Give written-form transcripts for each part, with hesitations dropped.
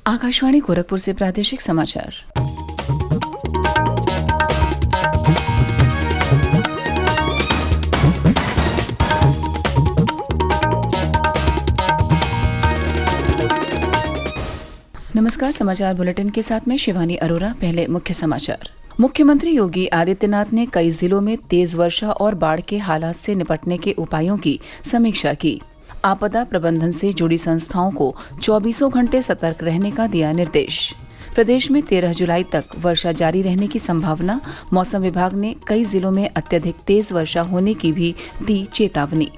आकाशवाणी गोरखपुर से प्रादेशिक समाचार। नमस्कार, समाचार बुलेटिन के साथ में शिवानी अरोरा। पहले मुख्य समाचार। मुख्यमंत्री योगी आदित्यनाथ ने कई जिलों में तेज वर्षा और बाढ़ के हालात से निपटने के उपायों की समीक्षा की। आपदा प्रबंधन से जुड़ी संस्थाओं को 24 घंटे सतर्क रहने का दिया निर्देश। प्रदेश में 13 जुलाई तक वर्षा जारी रहने की संभावना। मौसम विभाग ने कई जिलों में अत्यधिक तेज वर्षा होने की भी दी चेतावनी।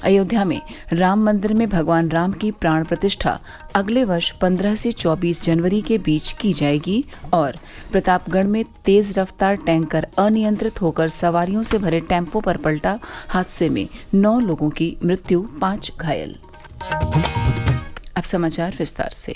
अयोध्या में राम मंदिर में भगवान राम की प्राण प्रतिष्ठा अगले वर्ष 15 से 24 जनवरी के बीच की जाएगी। और प्रतापगढ़ में तेज रफ्तार टैंकर अनियंत्रित होकर सवारियों से भरे टेम्पो पर पलटा। हादसे में 9 लोगों की मृत्यु, 5 घायल। अब समाचार विस्तार से।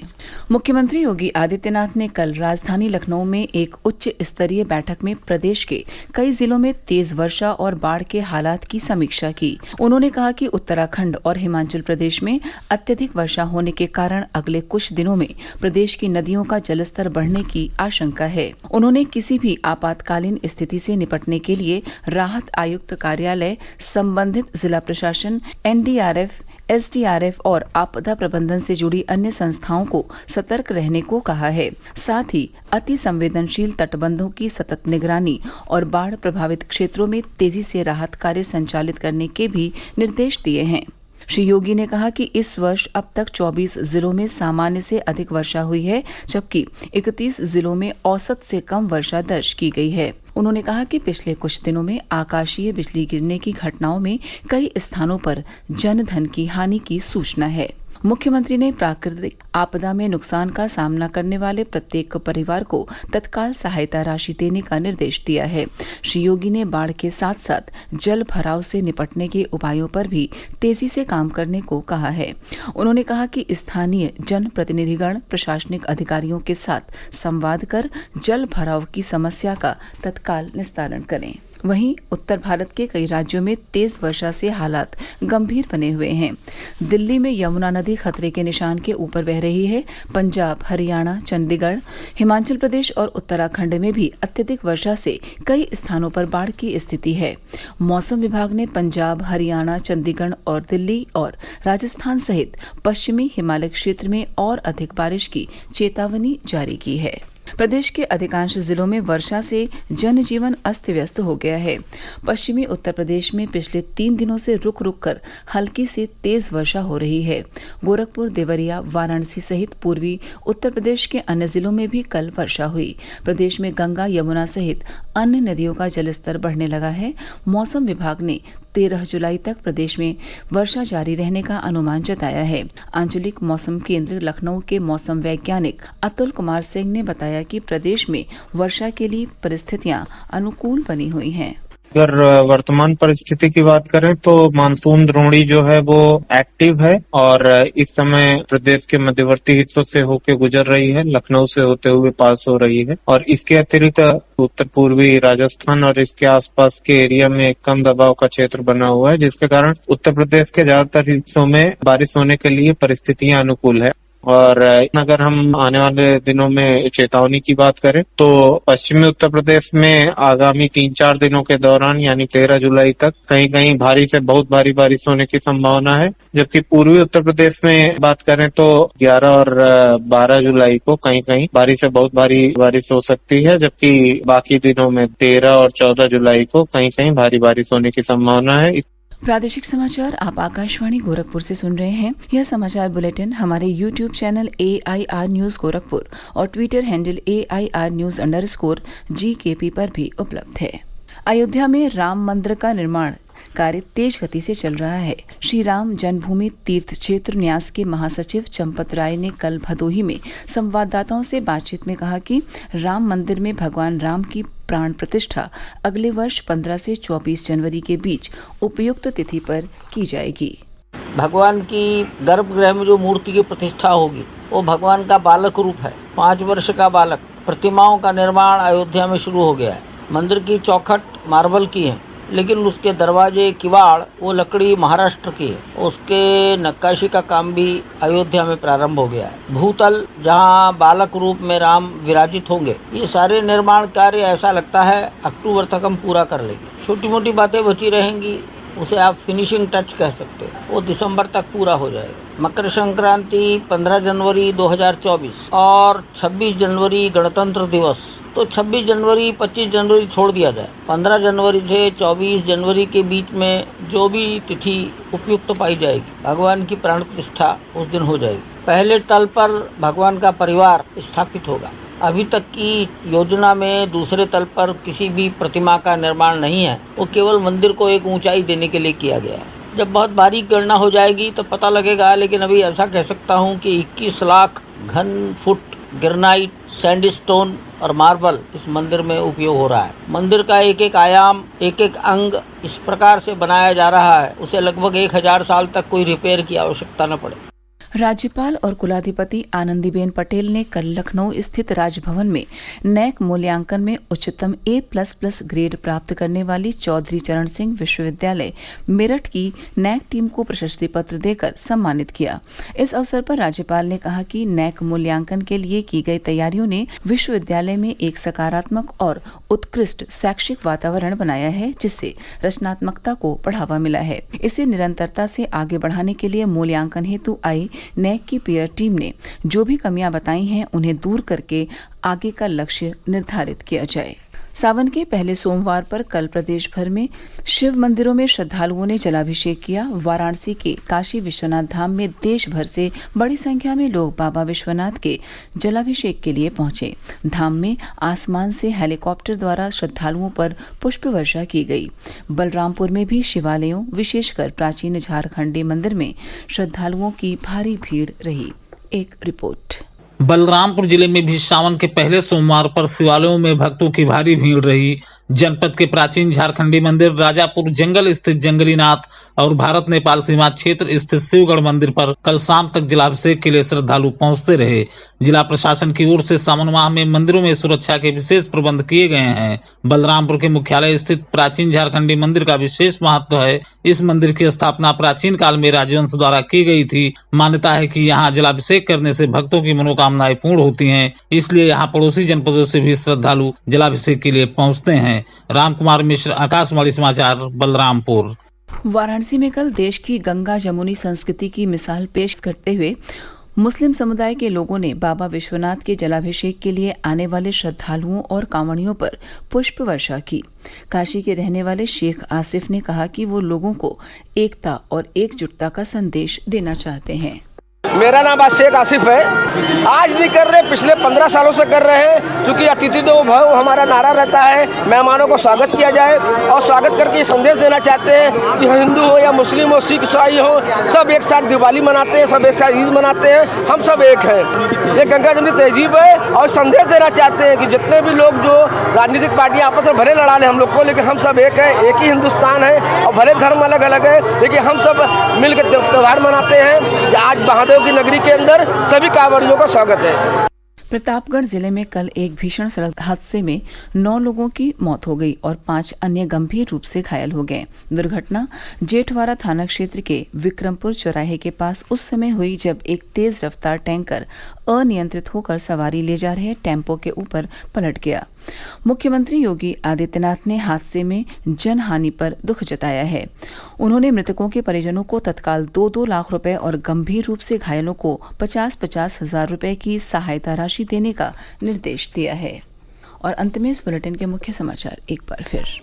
मुख्यमंत्री योगी आदित्यनाथ ने कल राजधानी लखनऊ में एक उच्च स्तरीय बैठक में प्रदेश के कई जिलों में तेज वर्षा और बाढ़ के हालात की समीक्षा की। उन्होंने कहा कि उत्तराखंड और हिमाचल प्रदेश में अत्यधिक वर्षा होने के कारण अगले कुछ दिनों में प्रदेश की नदियों का जलस्तर बढ़ने की आशंका है। उन्होंने किसी भी आपातकालीन स्थिति से निपटने के लिए राहत आयुक्त कार्यालय, संबंधित जिला प्रशासन, एनडीआरएफ, एसडीआरएफ और आपदा प्रबंधन से जुड़ी अन्य संस्थाओं को सतर्क रहने को कहा है। साथ ही अति संवेदनशील तटबंधों की सतत निगरानी और बाढ़ प्रभावित क्षेत्रों में तेजी से राहत कार्य संचालित करने के भी निर्देश दिए हैं। श्री योगी ने कहा कि इस वर्ष अब तक 24 जिलों में सामान्य से अधिक वर्षा हुई है, जबकि 31 जिलों में औसत से कम वर्षा दर्ज की गई है। उन्होंने कहा कि पिछले कुछ दिनों में आकाशीय बिजली गिरने की घटनाओं में कई स्थानों पर जनधन की हानि की सूचना है। मुख्यमंत्री ने प्राकृतिक आपदा में नुकसान का सामना करने वाले प्रत्येक परिवार को तत्काल सहायता राशि देने का निर्देश दिया है। श्री योगी ने बाढ़ के साथ साथ जल भराव से निपटने के उपायों पर भी तेजी से काम करने को कहा है। उन्होंने कहा कि स्थानीय जनप्रतिनिधिगण प्रशासनिक अधिकारियों के साथ संवाद कर जल भराव की समस्या का तत्काल निस्तारण करें। वहीं उत्तर भारत के कई राज्यों में तेज वर्षा से हालात गंभीर बने हुए हैं। दिल्ली में यमुना नदी खतरे के निशान के ऊपर बह रही है। पंजाब, हरियाणा, चंडीगढ़, हिमाचल प्रदेश और उत्तराखंड में भी अत्यधिक वर्षा से कई स्थानों पर बाढ़ की स्थिति है। मौसम विभाग ने पंजाब, हरियाणा, चंडीगढ़ और दिल्ली और राजस्थान सहित पश्चिमी हिमालय क्षेत्र में और अधिक बारिश की चेतावनी जारी की है। प्रदेश के अधिकांश जिलों में वर्षा से जनजीवन अस्त व्यस्त हो गया है। पश्चिमी उत्तर प्रदेश में पिछले 3 दिनों से रुक रुक कर हल्की से तेज वर्षा हो रही है। गोरखपुर, देवरिया, वाराणसी सहित पूर्वी उत्तर प्रदेश के अन्य जिलों में भी कल वर्षा हुई। प्रदेश में गंगा, यमुना सहित अन्य नदियों का जलस्तर बढ़ने लगा है। मौसम विभाग ने 13 जुलाई तक प्रदेश में वर्षा जारी रहने का अनुमान जताया है। आंचलिक मौसम केंद्र लखनऊ के मौसम वैज्ञानिक अतुल कुमार सिंह ने बताया कि प्रदेश में वर्षा के लिए परिस्थितियां अनुकूल बनी हुई हैं। अगर वर्तमान परिस्थिति की बात करें तो मानसून द्रोणी जो है वो एक्टिव है और इस समय प्रदेश के मध्यवर्ती हिस्सों से होकर गुजर रही है, लखनऊ से होते हुए पास हो रही है। और इसके अतिरिक्त उत्तर पूर्वी राजस्थान और इसके आसपास के एरिया में एक कम दबाव का क्षेत्र बना हुआ है, जिसके कारण उत्तर प्रदेश के ज्यादातर हिस्सों में बारिश होने के लिए परिस्थितियां अनुकूल है। और अगर हम आने वाले दिनों में चेतावनी की बात करें तो पश्चिमी उत्तर प्रदेश में आगामी 3-4 दिनों के दौरान यानी 13 जुलाई तक कहीं कहीं भारी से बहुत भारी बारिश होने की संभावना है, जबकि पूर्वी उत्तर प्रदेश में बात करें तो 11 और 12 जुलाई को कहीं कहीं भारी से बहुत भारी बारिश हो सकती है, जबकि बाकी दिनों में 13 और 14 जुलाई को कहीं कहीं भारी बारिश होने की संभावना है। प्रादेशिक समाचार आप आकाशवाणी गोरखपुर से सुन रहे हैं। यह समाचार बुलेटिन हमारे YouTube channel AIR news Gorakhpur और ट्विटर हैंडल AIR News_GKP पर भी उपलब्ध है। अयोध्या में राम मंदिर का निर्माण कार्य तेज गति से चल रहा है। श्री राम जन्मभूमि तीर्थ क्षेत्र न्यास के महासचिव चंपत राय ने कल भदोही में संवाददाताओं से बातचीत में कहा कि राम मंदिर में भगवान राम की प्राण प्रतिष्ठा अगले वर्ष 15 से 24 जनवरी के बीच उपयुक्त तिथि पर की जाएगी। भगवान की गर्भगृह में जो मूर्ति की प्रतिष्ठा होगी वो भगवान का बालक रूप है। 5 वर्ष का बालक। प्रतिमाओं का निर्माण अयोध्या में शुरू हो गया है। मंदिर की चौखट मार्बल की है। लेकिन उसके दरवाजे किवाड़ वो लकड़ी महाराष्ट्र की है। उसके नक्काशी का काम भी अयोध्या में प्रारंभ हो गया है। भूतल जहाँ बालक रूप में राम विराजित होंगे, ये सारे निर्माण कार्य ऐसा लगता है अक्टूबर तक हम पूरा कर लेंगे। छोटी मोटी बातें बची रहेंगी, उसे आप फिनिशिंग टच कह सकते हो, वो दिसंबर तक पूरा हो जाएगा। मकर संक्रांति 15 जनवरी 2024 और 26 जनवरी गणतंत्र दिवस, तो 26 जनवरी 25 जनवरी छोड़ दिया जाए। 15 जनवरी से 24 जनवरी के बीच में जो भी तिथि उपयुक्त पाई जाएगी, भगवान की प्राण प्रतिष्ठा उस दिन हो जाएगी। पहले तल पर भगवान का परिवार स्थापित होगा। अभी तक की योजना में दूसरे तल पर किसी भी प्रतिमा का निर्माण नहीं है, वो केवल मंदिर को एक ऊंचाई देने के लिए किया गया है। जब बहुत बारीक गणना हो जाएगी तो पता लगेगा, लेकिन अभी ऐसा कह सकता हूँ कि 21 लाख घन फुट ग्रेनाइट, सैंडस्टोन और मार्बल इस मंदिर में उपयोग हो रहा है। मंदिर का एक एक आयाम, एक एक अंग इस प्रकार से बनाया जा रहा है, उसे लगभग 1000 साल तक कोई रिपेयर की आवश्यकता न पड़े। राज्यपाल और कुलाधिपति आनंदीबेन पटेल ने कल लखनऊ स्थित राजभवन में नैक मूल्यांकन में उच्चतम A++ ग्रेड प्राप्त करने वाली चौधरी चरण सिंह विश्वविद्यालय मेरठ की नैक टीम को प्रशस्ति पत्र देकर सम्मानित किया। इस अवसर पर राज्यपाल ने कहा कि नैक मूल्यांकन के लिए की गई तैयारियों ने विश्वविद्यालय में एक सकारात्मक और उत्कृष्ट शैक्षिक वातावरण बनाया है, जिससे रचनात्मकता को बढ़ावा मिला है। इसे निरंतरता से आगे बढ़ाने के लिए मूल्यांकन हेतु आई नैक की पीयर टीम ने जो भी कमियां बताई हैं, उन्हें दूर करके आगे का लक्ष्य निर्धारित किया जाए। सावन के पहले सोमवार पर कल प्रदेश भर में शिव मंदिरों में श्रद्धालुओं ने जलाभिषेक किया। वाराणसी के काशी विश्वनाथ धाम में देश भर से बड़ी संख्या में लोग बाबा विश्वनाथ के जलाभिषेक के लिए पहुंचे। धाम में आसमान से हेलीकॉप्टर द्वारा श्रद्धालुओं पर पुष्प वर्षा की गई। बलरामपुर में भी शिवालयों, विशेषकर प्राचीन झारखंडी मंदिर में श्रद्धालुओं की भारी भीड़ रही। एक रिपोर्ट। बलरामपुर जिले में भी सावन के पहले सोमवार पर शिवालयों में भक्तों की भारी भीड़ रही। जनपद के प्राचीन झारखंडी मंदिर, राजापुर जंगल स्थित जंगलीनाथ और भारत नेपाल सीमा क्षेत्र स्थित शिवगढ़ मंदिर पर कल शाम तक जलाभिषेक के लिए श्रद्धालु पहुंचते रहे। जिला प्रशासन की ओर से सावन माह में मंदिरों में सुरक्षा के विशेष प्रबंध किए गए हैं। बलरामपुर के मुख्यालय स्थित प्राचीन झारखंडी मंदिर का विशेष महत्व है। इस मंदिर की स्थापना प्राचीन काल में राजवंश द्वारा की गई थी। मान्यता है कि यहाँ जलाभिषेक करने से भक्तों की मनोकामनाएं पूर्ण होती हैं, इसलिए यहाँ पड़ोसी जनपदों से भी श्रद्धालु जलाभिषेक के लिए पहुँचते हैं। रामकुमार मिश्र, आकाशवाणी समाचार, बलरामपुर। वाराणसी में कल देश की गंगा जमुनी संस्कृति की मिसाल पेश करते हुए मुस्लिम समुदाय के लोगों ने बाबा विश्वनाथ के जलाभिषेक के लिए आने वाले श्रद्धालुओं और कांवड़ियों पर पुष्प वर्षा की। काशी के रहने वाले शेख आसिफ ने कहा कि वो लोगों को एकता और एकजुटता का संदेश देना चाहते हैं। मेरा नाम शेख आसिफ है। आज नहीं कर रहे, पिछले 15 सालों से कर रहे हैं, क्योंकि अतिथि देवो भव हमारा नारा रहता है। मेहमानों को स्वागत किया जाए और स्वागत करके ये संदेश देना चाहते हैं कि हिंदू हो या मुस्लिम हो, सिख ईसाई हो, सब एक साथ दिवाली मनाते हैं, सब एक साथ ईद मनाते हैं, हम सब एक हैं। ये गंगा जमुनी तहजीब है और संदेश देना चाहते हैं कि जितने भी लोग जो राजनीतिक पार्टियाँ आपस में भले लड़ा लें हम लोग को, लेकिन हम सब एक है, एक ही हिंदुस्तान है। और भले धर्म अलग अलग है, लेकिन हम सब मिलकर त्यौहार मनाते हैं। आज महादेव की नगरी के अंदर सभी कांवड़ियों का स्वागत है। प्रतापगढ़ जिले में कल एक भीषण सड़क हादसे में 9 लोगों की मौत हो गई और 5 अन्य गंभीर रूप से घायल हो गए। दुर्घटना जेठवाड़ा थाना क्षेत्र के विक्रमपुर चौराहे के पास उस समय हुई जब एक तेज रफ्तार टैंकर अनियंत्रित होकर सवारी ले जा रहे टेम्पो के ऊपर पलट गया। मुख्यमंत्री योगी आदित्यनाथ ने हादसे में जनहानि पर दुख जताया है। उन्होंने मृतकों के परिजनों को तत्काल 2-2 लाख रुपए और गंभीर रूप से घायलों को 50-50 हजार रुपए की सहायता राशि देने का निर्देश दिया है। और अंत में इस बुलेटिन के मुख्य समाचार एक बार फिर।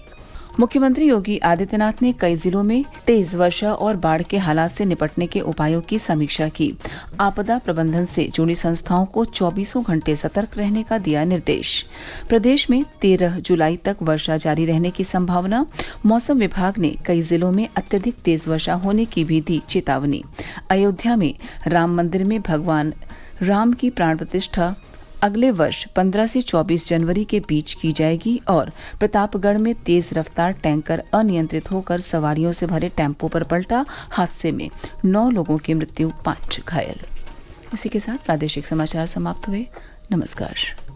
मुख्यमंत्री योगी आदित्यनाथ ने कई जिलों में तेज वर्षा और बाढ़ के हालात से निपटने के उपायों की समीक्षा की। आपदा प्रबंधन से जुड़ी संस्थाओं को 24 घंटे सतर्क रहने का दिया निर्देश। प्रदेश में 13 जुलाई तक वर्षा जारी रहने की संभावना। मौसम विभाग ने कई जिलों में अत्यधिक तेज वर्षा होने की भी दी चेतावनी। अयोध्या में राम मंदिर में भगवान राम की प्राण प्रतिष्ठा अगले वर्ष 15 से 24 जनवरी के बीच की जाएगी। और प्रतापगढ़ में तेज रफ्तार टैंकर अनियंत्रित होकर सवारियों से भरे टेम्पो पर पलटा। हादसे में 9 लोगों की मृत्यु, 5 घायल। इसी के साथ प्रादेशिक समाचार समाप्त हुए। नमस्कार।